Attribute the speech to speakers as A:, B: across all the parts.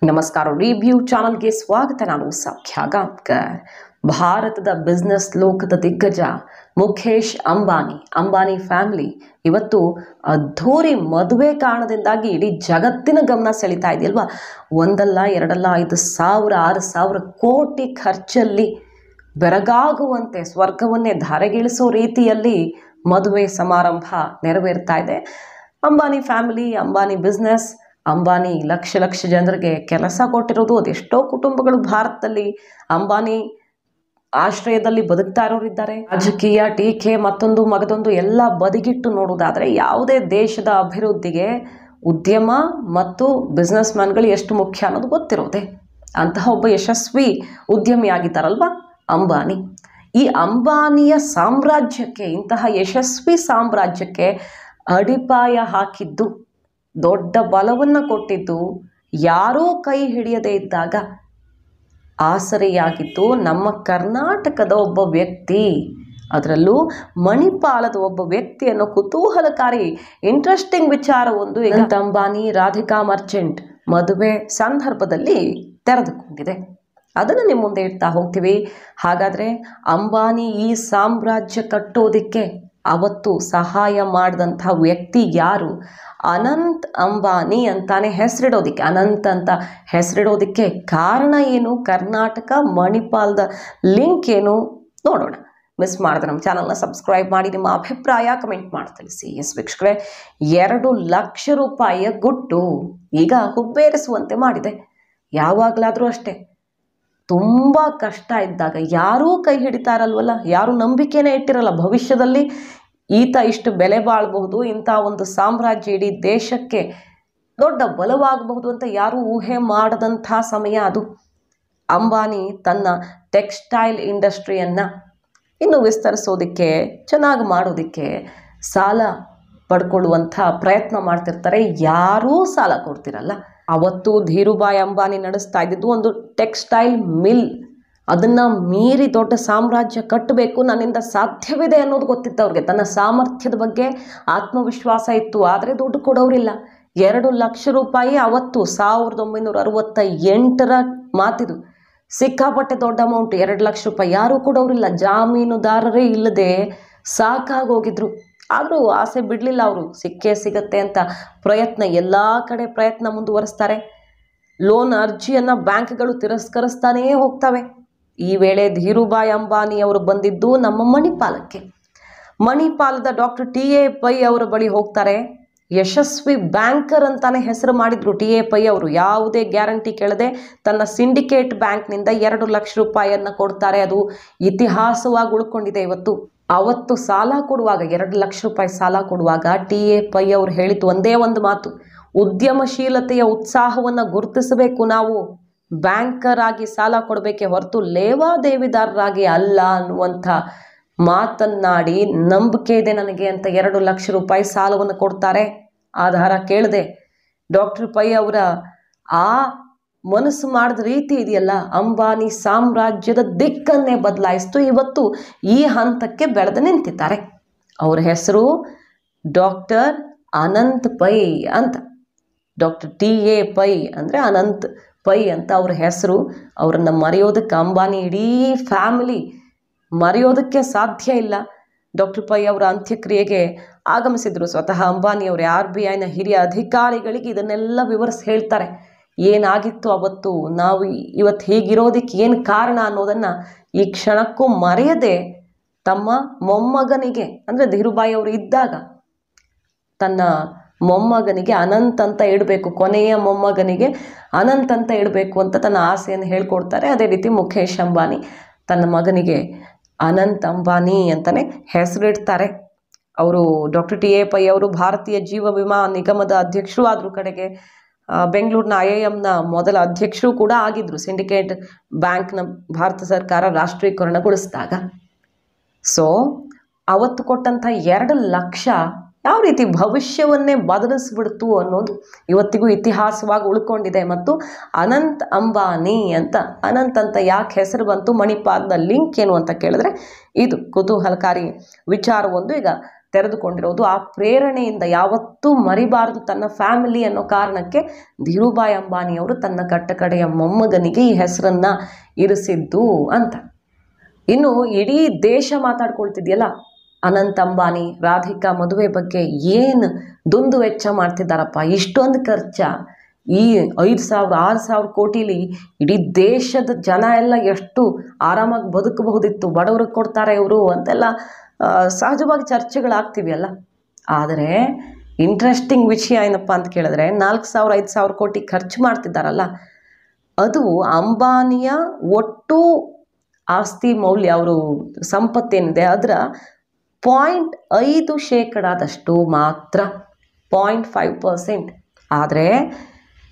A: ನಮಸ್ಕಾರ. ರಿವ್ಯೂ ಚಾನಲ್ಗೆ ಸ್ವಾಗತ. ನಾನು ಸೌಖ್ಯ ಗಾಂವ್ಕರ್. ಭಾರತದ ಬಿಸ್ನೆಸ್ ಲೋಕದ ದಿಗ್ಗಜ ಮುಖೇಶ್ ಅಂಬಾನಿ ಫ್ಯಾಮಿಲಿ ಇವತ್ತು ಅದ್ಧೂರಿ ಮದುವೆ ಕಾರಣದಿಂದಾಗಿ ಇಡೀ ಜಗತ್ತಿನ ಗಮನ ಸೆಳೀತಾ ಇದೆಯಲ್ವಾ. ಒಂದಲ್ಲ ಎರಡಲ್ಲ 5,000 6,000 ಕೋಟಿ ಖರ್ಚಲ್ಲಿ ಬೆರಗಾಗುವಂತೆ ಸ್ವರ್ಗವನ್ನೇ ಧಾರೆಗಿಳಿಸೋ ರೀತಿಯಲ್ಲಿ ಮದುವೆ ಸಮಾರಂಭ ನೆರವೇರ್ತಾ ಇದೆ. ಅಂಬಾನಿ ಫ್ಯಾಮಿಲಿ, ಅಂಬಾನಿ ಬಿಸ್ನೆಸ್, ಅಂಬಾನಿ ಲಕ್ಷ ಜನರಿಗೆ ಕೆಲಸ ಕೊಟ್ಟಿರೋದು. ಅದೆಷ್ಟೋ ಕುಟುಂಬಗಳು ಭಾರತದಲ್ಲಿ ಅಂಬಾನಿ ಆಶ್ರಯದಲ್ಲಿ ಬದುಕ್ತಾ ಇರೋರಿದ್ದಾರೆ. ರಾಜಕೀಯ ಟೀಕೆ ಮತ್ತೊಂದು ಮಗದೊಂದು ಎಲ್ಲ ಬದಿಗಿಟ್ಟು ನೋಡುವುದಾದರೆ ಯಾವುದೇ ದೇಶದ ಅಭಿವೃದ್ಧಿಗೆ ಉದ್ಯಮ ಮತ್ತು ಬಿಸ್ನೆಸ್ ಮ್ಯಾನ್ಗಳು ಎಷ್ಟು ಮುಖ್ಯ ಅನ್ನೋದು ಗೊತ್ತಿರೋದೆ. ಅಂತಹ ಒಬ್ಬ ಯಶಸ್ವಿ ಉದ್ಯಮಿಯಾಗಿದ್ದಾರಲ್ವ ಅಂಬಾನಿ. ಈ ಅಂಬಾನಿಯ ಸಾಮ್ರಾಜ್ಯಕ್ಕೆ, ಇಂತಹ ಯಶಸ್ವಿ ಸಾಮ್ರಾಜ್ಯಕ್ಕೆ ಅಡಿಪಾಯ ಹಾಕಿದ್ದು, ದೊಡ್ಡ ಬಲವನ್ನು ಕೊಟ್ಟಿದ್ದು, ಯಾರೂ ಕೈ ಹಿಡಿಯದೇ ಇದ್ದಾಗ ಆಸರೆಯಾಗಿದ್ದು ನಮ್ಮ ಕರ್ನಾಟಕದ ಒಬ್ಬ ವ್ಯಕ್ತಿ, ಅದರಲ್ಲೂ ಮಣಿಪಾಲದ ಒಬ್ಬ ವ್ಯಕ್ತಿ ಅನ್ನೋ ಕುತೂಹಲಕಾರಿ ಇಂಟ್ರೆಸ್ಟಿಂಗ್ ವಿಚಾರವೊಂದು ಈಗ ಅಂಬಾನಿ ರಾಧಿಕಾ ಮರ್ಚೆಂಟ್ ಮದುವೆ ಸಂದರ್ಭದಲ್ಲಿ ತೆರೆದುಕೊಂಡಿದೆ. ಅದನ್ನು ನಿಮ್ಮ ಮುಂದೆ ಇಡ್ತಾ ಹೋಗ್ತೀವಿ. ಹಾಗಾದರೆ ಅಂಬಾನಿ ಈ ಸಾಮ್ರಾಜ್ಯ ಕಟ್ಟೋದಕ್ಕೆ ಅವತ್ತು ಸಹಾಯ ಮಾಡಿದಂಥ ವ್ಯಕ್ತಿ ಯಾರು? ಅನಂತ್ ಅಂಬಾನಿ ಅಂತಾನೆ ಹೆಸರಿಡೋದಕ್ಕೆ, ಅನಂತ್ ಅಂತ ಹೆಸರಿಡೋದಕ್ಕೆ ಕಾರಣ ಏನು? ಕರ್ನಾಟಕ ಮಣಿಪಾಲದ ಲಿಂಕ್ ಏನು? ನೋಡೋಣ. ಮಿಸ್ ಮಾಡಿದ್ರೆ ನಮ್ಮ ಚಾನಲ್ನ ಸಬ್ಸ್ಕ್ರೈಬ್ ಮಾಡಿ, ನಿಮ್ಮ ಅಭಿಪ್ರಾಯ ಕಮೆಂಟ್ ಮಾಡಿ ತಿಳಿಸಿ. ಎಸ್ ವೀಕ್ಷಕರೇ, 2 ಲಕ್ಷ ರೂಪಾಯಿಯ ಗುಟ್ಟು ಈಗ ಹುಬ್ಬೇರಿಸುವಂತೆ ಮಾಡಿದೆ. ಯಾವಾಗಲಾದರೂ ಅಷ್ಟೇ, ತುಂಬ ಕಷ್ಟ ಇದ್ದಾಗ ಯಾರೂ ಕೈ ಹಿಡಿತಾರಲ್ವಲ್ಲ, ಯಾರೂ ನಂಬಿಕೆನೇ ಇಟ್ಟಿರಲ್ಲ ಭವಿಷ್ಯದಲ್ಲಿ ಈತ ಇಷ್ಟು ಬೆಲೆ ಬಾಳಬಹುದು, ಇಂಥ ಒಂದು ಸಾಮ್ರಾಜ್ಯ ಇಡೀ ದೇಶಕ್ಕೆ ದೊಡ್ಡ ಬಲವಾಗಬಹುದು ಅಂತ ಯಾರೂ ಊಹೆ ಮಾಡದಂಥ ಸಮಯ ಅದು. ಅಂಬಾನಿ ತನ್ನ ಟೆಕ್ಸ್ಟೈಲ್ ಇಂಡಸ್ಟ್ರಿಯನ್ನು ಇನ್ನು ವಿಸ್ತರಿಸೋದಕ್ಕೆ, ಚೆನ್ನಾಗಿ ಮಾಡೋದಕ್ಕೆ ಸಾಲ ಪಡ್ಕೊಳ್ಳುವಂಥ ಪ್ರಯತ್ನ ಮಾಡ್ತಿರ್ತಾರೆ. ಯಾರೂ ಸಾಲ ಕೊಡ್ತಿರಲ್ಲ. ಅವತ್ತು ಧೀರುಭಾಯಿ ಅಂಬಾನಿ ನಡೆಸ್ತಾ ಇದ್ದಿದ್ದು ಒಂದು ಟೆಕ್ಸ್ಟೈಲ್ ಮಿಲ್. ಅದನ್ನು ಮೀರಿ ದೊಡ್ಡ ಸಾಮ್ರಾಜ್ಯ ಕಟ್ಟಬೇಕು, ನನ್ನಿಂದ ಸಾಧ್ಯವಿದೆ ಅನ್ನೋದು ಗೊತ್ತಿತ್ತು ಅವ್ರಿಗೆ. ತನ್ನ ಸಾಮರ್ಥ್ಯದ ಬಗ್ಗೆ ಆತ್ಮವಿಶ್ವಾಸ ಇತ್ತು. ಆದರೆ ದುಡ್ಡು ಕೊಡೋರಿಲ್ಲ. 2 ಲಕ್ಷ ರೂಪಾಯಿ ಅವತ್ತು 1968ರ ಮಾತಿದು. ಸಿಕ್ಕಾಪಟ್ಟೆ ದೊಡ್ಡ ಅಮೌಂಟ್. 2 ಲಕ್ಷ ರೂಪಾಯಿ ಯಾರೂ ಕೊಡೋರಿಲ್ಲ. ಜಾಮೀನುದಾರರೇ ಇಲ್ಲದೆ ಸಾಕಾಗೋಗಿದ್ರು. ಆದರೂ ಆಸೆ ಬಿಡಲಿಲ್ಲ ಅವರು. ಸಿಕ್ಕೇ ಸಿಗತ್ತೆ ಅಂತ ಎಲ್ಲ ಕಡೆ ಪ್ರಯತ್ನ ಮುಂದುವರಿಸ್ತಾರೆ. ಲೋನ್ ಅರ್ಜಿಯನ್ನು ಬ್ಯಾಂಕ್ಗಳು ತಿರಸ್ಕರಿಸ್ತಾನೇ ಹೋಗ್ತವೆ. ಈ ವೇಳೆ ಧೀರುಭಾಯಿ ಅಂಬಾನಿ ಅವರು ಬಂದಿದ್ದು ನಮ್ಮ ಮಣಿಪಾಲಕ್ಕೆ. ಮಣಿಪಾಲದ ಡಾಕ್ಟರ್ ಟಿ.ಎ. ಪೈ ಅವರ ಬಳಿ ಹೋಗ್ತಾರೆ. ಯಶಸ್ವಿ ಬ್ಯಾಂಕರ್ ಅಂತಾನೆ ಹೆಸರು ಮಾಡಿದ್ರು ಟಿ.ಎ. ಪೈ ಅವರು. ಯಾವುದೇ ಗ್ಯಾರಂಟಿ ಕೇಳದೆ ತನ್ನ ಸಿಂಡಿಕೇಟ್ ಬ್ಯಾಂಕ್ನಿಂದ 2 ಲಕ್ಷ ರೂಪಾಯಿಯನ್ನು ಕೊಡ್ತಾರೆ. ಅದು ಇತಿಹಾಸವಾಗಿ ಉಳ್ಕೊಂಡಿದೆ ಇವತ್ತು. ಅವತ್ತು ಸಾಲ ಕೊಡುವಾಗ, 2 ಲಕ್ಷ ರೂಪಾಯಿ ಸಾಲ ಕೊಡುವಾಗ ಟಿ.ಎ. ಪೈ ಅವರು ಹೇಳಿದ್ದು ಒಂದೇ ಒಂದು ಮಾತು: ಉದ್ಯಮಶೀಲತೆಯ ಉತ್ಸಾಹವನ್ನು ಗುರುತಿಸಬೇಕು ನಾವು. ಬ್ಯಾಂಕರ್ ಆಗಿ ಸಾಲ ಕೊಡಬೇಕೆ ಹೊರತು ಲೇವಾದೇವಿದಾರರಾಗಿ ಅಲ್ಲ ಅನ್ನುವಂಥ ಮಾತನ್ನಾಡಿ, ನಂಬಿಕೆ ಇದೆ ನನಗೆ ಅಂತ 2 ಲಕ್ಷ ರೂಪಾಯಿ ಸಾಲವನ್ನು ಕೊಡ್ತಾರೆ. ಆಧಾರ ಕೇಳದೆ. ಡಾಕ್ಟರ್ ಪೈ ಅವರ ಆ ಮನಸ್ಸು ಮಾಡಿದ ರೀತಿ ಇದೆಯಲ್ಲ, ಅಂಬಾನಿ ಸಾಮ್ರಾಜ್ಯದ ದಿಕ್ಕನ್ನೇ ಬದಲಾಯಿಸ್ತು. ಇವತ್ತು ಈ ಹಂತಕ್ಕೆ ಬೆಳೆದು ನಿಂತಿದ್ದಾರೆ. ಅವರ ಹೆಸರು ಡಾಕ್ಟರ್ ಅನಂತ್ ಪೈ ಅಂತ. Doctor TA. ಪೈ ಅಂದರೆ ಅನಂತ್ ಪೈ ಅಂತ ಅವ್ರ ಹೆಸರು. ಅವರನ್ನು ಮರೆಯೋದಕ್ಕೆ ಅಂಬಾನಿ ಇಡೀ ಫ್ಯಾಮಿಲಿ ಮರೆಯೋದಕ್ಕೆ ಸಾಧ್ಯ ಇಲ್ಲ. ಡಾಕ್ಟರ್ ಪೈ ಅವರ ಅಂತ್ಯಕ್ರಿಯೆಗೆ ಆಗಮಿಸಿದ್ರು ಸ್ವತಃ ಅಂಬಾನಿಯವರೇ. RBIನ ಹಿರಿಯ ಅಧಿಕಾರಿಗಳಿಗೆ ಇದನ್ನೆಲ್ಲ ವಿವರಿಸಿ ಹೇಳ್ತಾರೆ. ಏನಾಗಿತ್ತು ಅವತ್ತು, ನಾವು ಇವತ್ತು ಹೀಗಿರೋದಕ್ಕೆ ಏನು ಕಾರಣ ಅನ್ನೋದನ್ನು ಈ ಕ್ಷಣಕ್ಕೂ ಮರೆಯದೆ ತಮ್ಮ ಮೊಮ್ಮಗನಿಗೆ, ಅಂದರೆ ಧೀರುಭಾಯಿ ಅವರು ಇದ್ದಾಗ ತನ್ನ ಮೊಮ್ಮಗನಿಗೆ ಅನಂತ್ ಅಂತ ಇಡಬೇಕು, ಕೊನೆಯ ಮೊಮ್ಮಗನಿಗೆ ಅನಂತ್ ಅಂತ ಇಡಬೇಕು ಅಂತ ತನ್ನ ಆಸೆಯನ್ನು ಹೇಳ್ಕೊಡ್ತಾರೆ. ಅದೇ ರೀತಿ ಮುಖೇಶ್ ಅಂಬಾನಿ ತನ್ನ ಮಗನಿಗೆ ಅನಂತ್ ಅಂಬಾನಿ ಅಂತಲೇ ಹೆಸರಿಡ್ತಾರೆ. ಅವರು ಡಾಕ್ಟರ್ ಟಿ.ಎ. ಪೈ ಅವರು ಭಾರತೀಯ ಜೀವ ವಿಮಾ ನಿಗಮದ ಅಧ್ಯಕ್ಷರು ಆದರೂ, ಕಡೆಗೆ ಬೆಂಗಳೂರಿನ IIMನ ಮೊದಲ ಅಧ್ಯಕ್ಷರು ಕೂಡ ಆಗಿದ್ದರು ಸಿಂಡಿಕೇಟ್ ಬ್ಯಾಂಕ್ನ ಭಾರತ ಸರ್ಕಾರ ರಾಷ್ಟ್ರೀಕರಣಗೊಳಿಸಿದಾಗ. ಸೊ ಅವತ್ತು ಕೊಟ್ಟಂಥ 2 ಲಕ್ಷ ಯಾವ ರೀತಿ ಭವಿಷ್ಯವನ್ನೇ ಬದಲಿಸ್ಬಿಡ್ತು ಅನ್ನೋದು ಇವತ್ತಿಗೂ ಇತಿಹಾಸವಾಗಿ ಉಳ್ಕೊಂಡಿದೆ. ಮತ್ತು ಅನಂತ್ ಅಂಬಾನಿ ಅಂತ, ಅನಂತ್ ಅಂತ ಯಾಕೆ ಹೆಸರು ಬಂತು, ಮಣಿಪಾಲದ ಲಿಂಕ್ ಏನು ಅಂತ ಕೇಳಿದ್ರೆ ಇದು ಕುತೂಹಲಕಾರಿ ವಿಚಾರವೊಂದು ಈಗ ತೆರೆದುಕೊಂಡಿರೋದು. ಆ ಪ್ರೇರಣೆಯಿಂದ ಯಾವತ್ತೂ ಮರಿಬಾರದು ತನ್ನ ಫ್ಯಾಮಿಲಿ ಅನ್ನೋ ಕಾರಣಕ್ಕೆ ಧೀರುಭಾಯಿ ಅಂಬಾನಿಯವರು ತನ್ನ ಕಟ್ಟಕಡೆಯ ಮೊಮ್ಮಗನಿಗೆ ಈ ಹೆಸರನ್ನು ಇರಿಸಿದ್ದು ಅಂತ. ಇನ್ನು ಇಡೀ ದೇಶ ಮಾತಾಡ್ಕೊಳ್ತಿದೆಯಲ್ಲ ಅನಂತ್ ಅಂಬಾನಿ ರಾಧಿಕಾ ಮದುವೆ ಬಗ್ಗೆ ಏನು ದುಂದು ವೆಚ್ಚ ಮಾಡ್ತಿದ್ದಾರಪ್ಪ, ಇಷ್ಟೊಂದು ಖರ್ಚ, ಈ 5,000-6,000 ಕೋಟಿಲಿ ಇಡೀ ದೇಶದ ಜನ ಎಲ್ಲ ಎಷ್ಟು ಆರಾಮಾಗಿ ಬದುಕಬಹುದಿತ್ತು, ಬಡವ್ರಿಗೆ ಕೊಡ್ತಾರೆ ಇವರು ಅಂತೆಲ್ಲ ಸಹಜವಾಗಿ ಚರ್ಚೆಗಳಾಗ್ತಿವೆಯಲ್ಲ. ಆದರೆ ಇಂಟ್ರೆಸ್ಟಿಂಗ್ ವಿಷಯ ಏನಪ್ಪ ಅಂತ ಕೇಳಿದ್ರೆ 4,000-5,000 ಕೋಟಿ ಖರ್ಚು ಮಾಡ್ತಿದ್ದಾರಲ್ಲ, ಅದು ಅಂಬಾನಿಯ ಒಟ್ಟು ಆಸ್ತಿ ಮೌಲ್ಯ, ಅವರು ಸಂಪತ್ತೇನಿದೆ ಅದರ 0.5% ಮಾತ್ರ, 0.5%. ಆದರೆ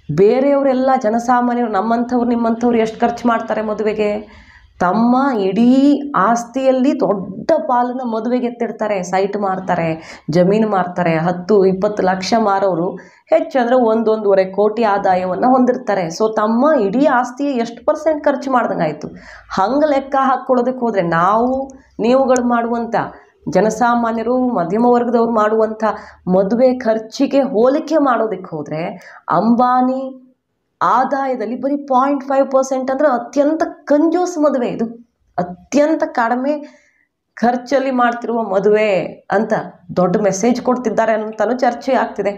A: ಬೇರೆಯವರೆಲ್ಲ ಜನಸಾಮಾನ್ಯರು ನಮ್ಮಂಥವ್ರು ನಿಮ್ಮಂಥವ್ರು ಎಷ್ಟು ಖರ್ಚು ಮಾಡ್ತಾರೆ ಮದುವೆಗೆ? ತಮ್ಮ ಇಡೀ ಆಸ್ತಿಯಲ್ಲಿ ದೊಡ್ಡ ಪಾಲನ್ನು ಮದುವೆಗೆ ಎತ್ತಿಡ್ತಾರೆ. ಸೈಟ್ ಮಾರ್ತಾರೆ, ಜಮೀನು ಮಾರ್ತಾರೆ. 10-20 ಲಕ್ಷ ಮಾರೋರು ಹೆಚ್ಚಂದರೆ 1-1.5 ಕೋಟಿ ಆದಾಯವನ್ನು ಹೊಂದಿರ್ತಾರೆ. ಸೊ ತಮ್ಮ ಇಡೀ ಆಸ್ತಿಯ ಎಷ್ಟು % ಖರ್ಚು ಮಾಡ್ದಂಗಾಯಿತು. ಹಂಗೆ ಲೆಕ್ಕ ಹಾಕ್ಕೊಳ್ಳೋದಕ್ಕೆ ಹೋದರೆ ನೀವುಗಳು ಮಾಡುವಂಥ ಜನಸಾಮಾನ್ಯರು ಮಧ್ಯಮ ವರ್ಗದವ್ರು ಮಾಡುವಂಥ ಮದುವೆ ಖರ್ಚಿಗೆ ಹೋಲಿಕೆ ಮಾಡೋದಕ್ಕೆ ಹೋದರೆ ಅಂಬಾನಿ ಆದಾಯದಲ್ಲಿ ಬರೀ 0.5% ಅಂದರೆ ಅತ್ಯಂತ ಕಂಜೂಸ್ ಮದುವೆ. ಇದು ಅತ್ಯಂತ ಕಡಿಮೆ ಖರ್ಚಲ್ಲಿ ಮಾಡ್ತಿರುವ ಮದುವೆ ಅಂತ ದೊಡ್ಡ ಮೆಸೇಜ್ ಕೊಡ್ತಿದ್ದಾರೆ ಅಂತಲೂ ಚರ್ಚೆ ಆಗ್ತಿದೆ.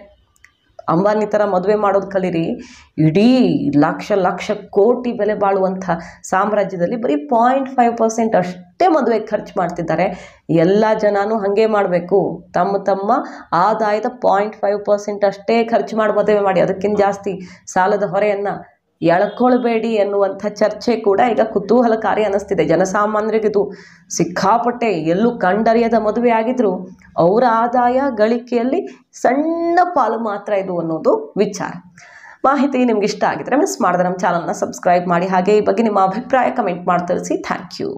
A: ಅಂಬಾನಿ ಥರ ಮದುವೆ ಮಾಡೋದು ಕಲೀರಿ, ಇಡೀ ಲಕ್ಷ ಕೋಟಿ ಬೆಲೆ ಬಾಳುವಂಥ ಸಾಮ್ರಾಜ್ಯದಲ್ಲಿ ಬರೀ 0.5% ಅಷ್ಟೇ ಮದುವೆಗೆ ಖರ್ಚು ಮಾಡ್ತಿದ್ದಾರೆ. ಎಲ್ಲ ಜನನೂ ಹಾಗೆ ಮಾಡಬೇಕು, ತಮ್ಮ ಆದಾಯದ 0.5% ಅಷ್ಟೇ ಖರ್ಚು ಮಾಡಿ ಮದುವೆ ಮಾಡಿ, ಅದಕ್ಕಿಂತ ಜಾಸ್ತಿ ಸಾಲದ ಹೊರೆಯನ್ನು ಎಳ್ಕೊಳ್ಬೇಡಿ ಎನ್ನುವಂಥ ಚರ್ಚೆ ಕೂಡ ಈಗ ಕುತೂಹಲಕಾರಿ ಅನ್ನಿಸ್ತಿದೆ. ಜನಸಾಮಾನ್ಯರಿಗೆ ಇದು ಸಿಕ್ಕಾಪಟ್ಟೆ ಎಲ್ಲೂ ಕಂಡರಿಯದ ಮದುವೆ ಆಗಿದ್ರು ಅವರ ಆದಾಯ ಗಳಿಕೆಯಲ್ಲಿ ಸಣ್ಣ ಪಾಲು ಮಾತ್ರ ಇದು ಅನ್ನೋದು ವಿಚಾರ. ಮಾಹಿತಿ ನಿಮ್ಗೆ ಇಷ್ಟ ಆಗಿದ್ರೆ ಮಿಸ್ ಮಾಡಿದ್ರೆ ನಮ್ಮ ಚಾನಲ್ನ ಸಬ್ಸ್ಕ್ರೈಬ್ ಮಾಡಿ. ಹಾಗೆ ಈ ಬಗ್ಗೆ ನಿಮ್ಮ ಅಭಿಪ್ರಾಯ ಕಮೆಂಟ್ ಮಾಡಿ ತಿಳಿಸಿ. Thank you.